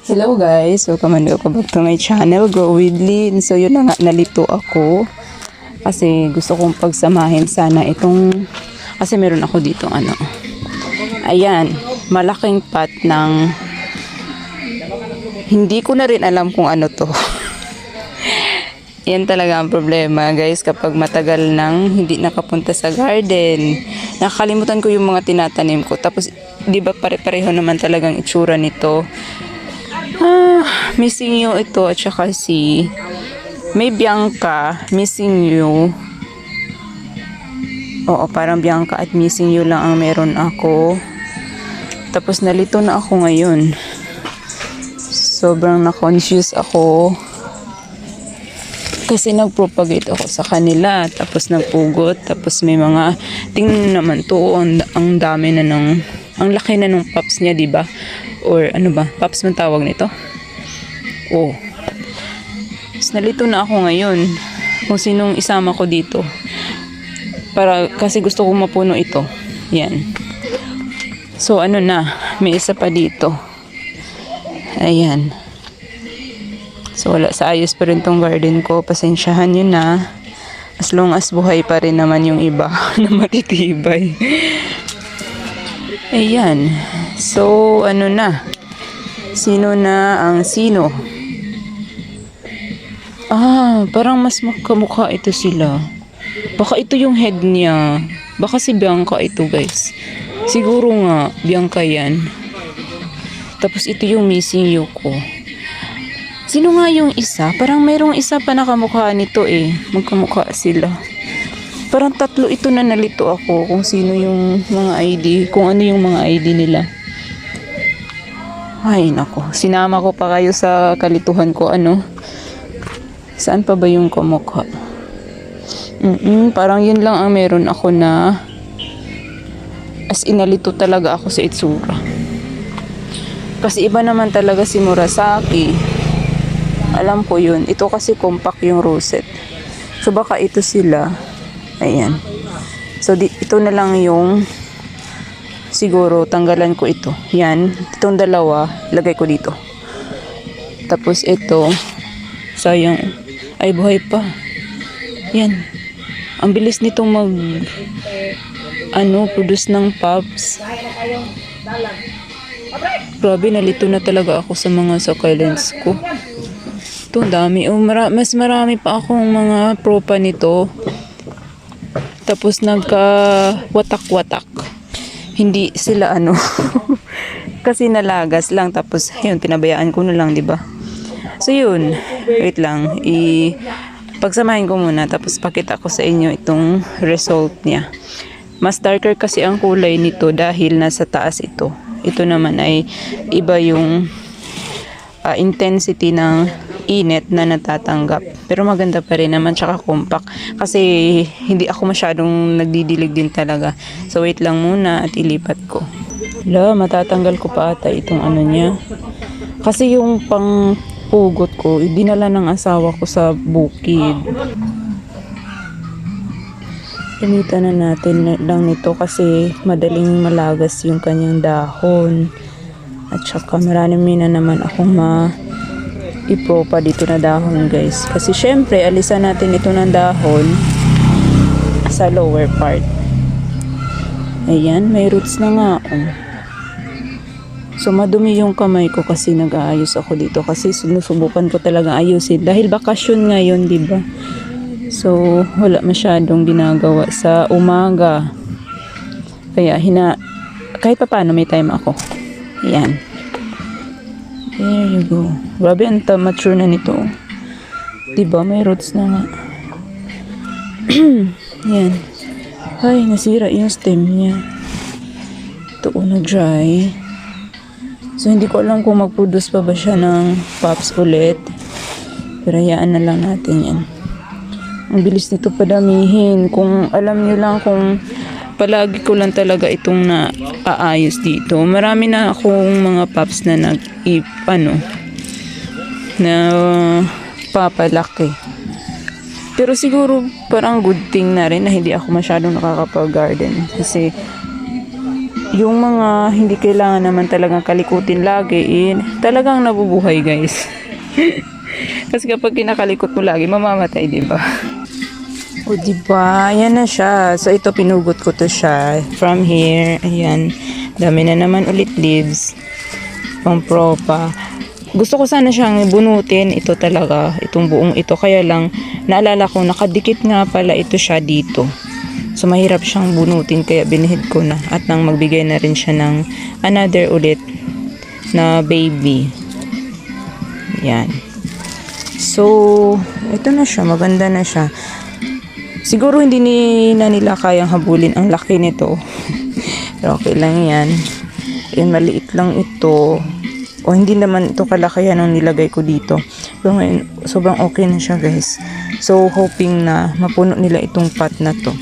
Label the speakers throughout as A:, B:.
A: Hello guys, welcome back to my channel, Grow with Lynn. So yun na nga, nalito ako kasi gusto kong pagsamahin sana itong, kasi meron ako dito ayan, malaking pot ng, hindi ko na rin alam kung ano to. Yan talaga ang problema guys kapag matagal nang hindi nakapunta sa garden. Nakakalimutan ko yung mga tinatanim ko. Tapos di ba pare-pareho naman talagang itsura nito. Missing you ito at saka si may Bianca, missing you. Oo, parang Bianca at missing you lang ang meron ako. Tapos nalito na ako ngayon. Sobrang na-confuse ako. Kasi nag-propagate ako sa kanila, tapos nagpugot, tapos may mga, tingnan naman to, ang dami na ang laki na ng pops niya, diba? Or ano ba, pops man tawag nito? Oh. Tapos nalito na ako ngayon, kung sinong isama ko dito. Kasi gusto kong mapuno ito. Yan. So ano na, may isa pa dito. Ayan. So wala sa ayos pa rin tong garden ko. Pasensyahan nyo na. As long as buhay pa rin naman yung iba na matitibay. Ayan. So ano na. Sino na ang sino? Parang mas magkamukha ito sila. Baka ito yung head niya. Baka si Bianca ito guys. Siguro nga Bianca yan. Tapos ito yung missing you ko. Sino nga yung isa? Parang mayroong isa pa nakamukha nito eh. Magkamukha sila. Parang tatlo ito na nalito ako kung sino yung mga ID. Kung ano yung mga ID nila. Ay nako. Sinama ko pa kayo sa kalituhan ko. Saan pa ba yung kamukha? Parang yun lang ang meron ako na as inalito talaga ako sa itsura. Kasi iba naman talaga si Murasaki. Alam ko yun. Ito kasi compact yung rosette. So baka ito sila. Ayan. So ito na lang yung siguro tanggalan ko ito. Yan. Itong dalawa lagay ko dito. Tapos ito sayang. Ay buhay pa. Yan. Ang bilis nitong produce ng pups. Grabe, nalito na talaga ako sa mga succulents ko. Ito, dami. Mas marami pa akong mga propa nito. Tapos nagka-watak-watak. Hindi sila kasi nalagas lang. Tapos, yun, pinabayaan ko na lang, diba? So, yun. Wait lang. Pagsamahin ko muna. Tapos, pakita ko sa inyo itong result niya. Mas darker kasi ang kulay nito dahil nasa taas ito. Ito naman ay iba yung intensity ng init na natatanggap. Pero maganda pa rin naman, tsaka compact. Kasi hindi ako masyadong nagdidilig din talaga. So wait lang muna at ilipat ko. Matatanggal ko pa ata itong niya. Kasi yung pang pugot ko, dinala ng asawa ko sa bukid. Gamitan na natin lang nito kasi madaling malagas yung kanyang dahon. At saka marami na naman akong ipropa dito na dahon guys. Kasi syempre alisan natin ito ng dahon sa lower part. Ayan, may roots na nga. So madumi yung kamay ko kasi nag-aayos ako dito. Kasi sinusubukan ko talaga ayusin. Dahil bakasyon ngayon, diba? So wala masyadong ginagawa sa umaga. Kaya kahit pa paano may time ako. Ayan. There you go. Grabe, ang mature na nito. Diba? May roots na nga. Yan. Ay, nasira yung stem niya. Ito, dry. So, hindi ko alam kung mag-produce pa ba siya ng pops ulit. Pero hayaan na lang natin yan. Ang bilis nito padamihin. Kung alam nyo lang kung palagi ko lang talaga itong naaayos dito. Marami na akong mga pups na na papalaki. Pero siguro parang good thing na rin na hindi ako masyadong nakakapag-garden. Kasi yung mga hindi kailangan naman talagang kalikutin lagi, talagang nabubuhay guys. Kasi kapag kinakalikot mo lagi, mamamatay, di ba? O, di ba? Ayan na siya. So, ito, pinugot ko to siya. From here, ayan. Dami na naman ulit leaves. Pang propa. Gusto ko sana siyang bunutin. Ito talaga. Itong buong ito. Kaya lang, naalala ko, nakadikit nga pala ito siya dito. So, mahirap siyang bunutin. Kaya binihid ko na. At nang magbigay na rin siya ng another ulit na baby. Yan. So, ito na siya. Maganda na siya. Siguro hindi na nila kayang habulin ang laki nito. Pero okay lang yan. Yan, maliit lang ito. O hindi naman ito kalakihan ang nilagay ko dito. Pero ngayon, sobrang okay na siya guys. So, hoping na mapuno nila itong pot na to.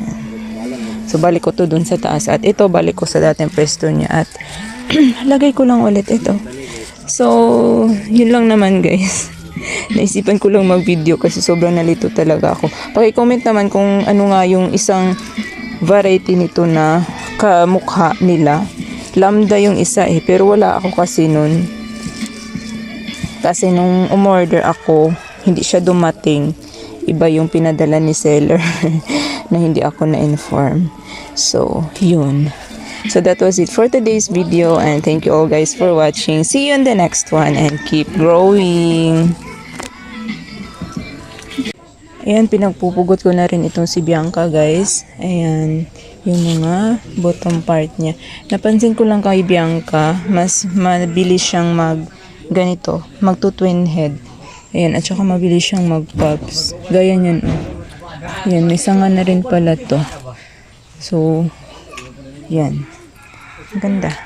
A: Yan. So, balik ko to dun sa taas. At ito, balik ko sa dating pwesto niya. At lagay ko lang ulit ito. So, yun lang naman guys. Naisipan ko lang mag-video kasi sobrang nalito talaga ako. Paki-comment naman kung ano nga yung isang variety nito na kamukha nila. Lambda yung isa pero wala ako kasi nun. Kasi nung umorder ako, hindi siya dumating. Iba yung pinadala ni seller na hindi ako na-inform. So, yun. So that was it for today's video and thank you all guys for watching. See you in the next one and keep growing. Ayan, pinagpupugot ko na rin itong si Bianca guys. Ayan, yung mga bottom part niya. Napansin ko lang kay Bianca, mas mabilis siyang ganito, magto-twin head. Ayan, at saka mabilis siyang mag-pups. Gaya niyan, oh. Ayan, may sanga na rin pala to. So, yan. Ganda.